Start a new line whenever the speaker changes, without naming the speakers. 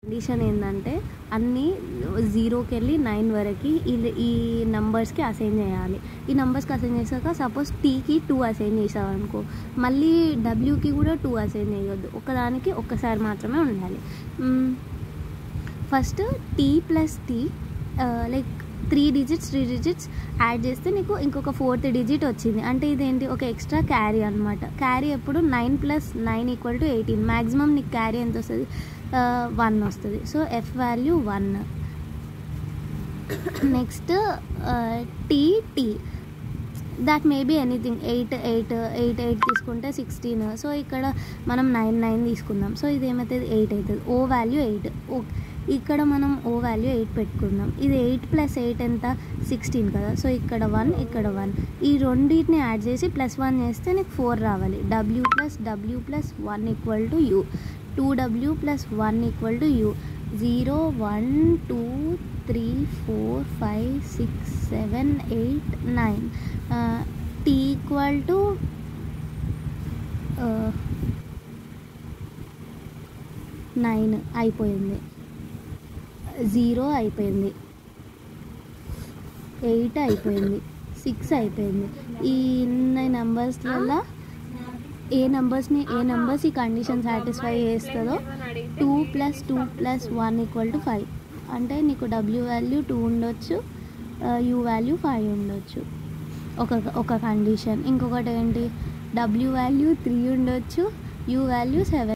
Condition ఏంటంటే అన్నీ 0కి వెళ్ళి 9 వరకు ఈ నెంబర్స్కి అసైన్ చేయాలి. ఈ నెంబర్స్కి అసైన్ చేశాక సపోజ్ టీకి 2 అసైన్ చేసావు అనుకో, మళ్ళీ డబ్ల్యూకి కూడా 2 అసైన్ చేయొద్దు, ఒకదానికి ఒక్కసారి మాత్రమే ఉండాలి. First T plus T like 3 digits add చేస్తే నీకు ఇంకొక 4th డిజిట్ వచ్చింది అంటే ఇదేంటి, ఒక ఎక్స్ట్రా క్యారీ అనమాట. క్యారీ ఎప్పుడు 9 + 9 = 18. మ్యాక్సిమం నీకు క్యారీ ఎంత వస్తుంది, 1 వస్తుంది. So F value 1. Next T that may be anything. 8 తీసుకుంటే 16. సో ఇక్కడ మనం 9 తీసుకుందాం. సో ఇది ఏమవుతుంది, 8 అవుతుంది. ఓ వాల్యూ 8. ఇక్కడ మనం ఓ వాల్యూ 8 పెట్టుకుందాం. ఇది 8 + 8 ఎంత, 16 కదా. సో ఇక్కడ 1 ఇక్కడ 1, ఈ రెండింటిని యాడ్ చేసి +1 చేస్తే నీకు 4 రావాలి. W + 1 = U. 2W + 1 = U. 0 1 2 3 4 5 6 7 8 9. T = 9 అయిపోయింది. 0 అయిపోయింది, 8 అయిపోయింది, 6 అయిపోయింది. ఈ నెంబర్స్లలో ఏ నెంబర్స్ ఈ కండిషన్ సాటిస్ఫై చేస్తుందో 2 + 2 + 1 = 5. అంటే నీకు W వాల్యూ 2 ఉండొచ్చు, U వాల్యూ 5 ఉండొచ్చు ఒక కండిషన్. ఇంకొకటి ఏంటి, W వాల్యూ 3 ఉండొచ్చు, U వాల్యూ 7.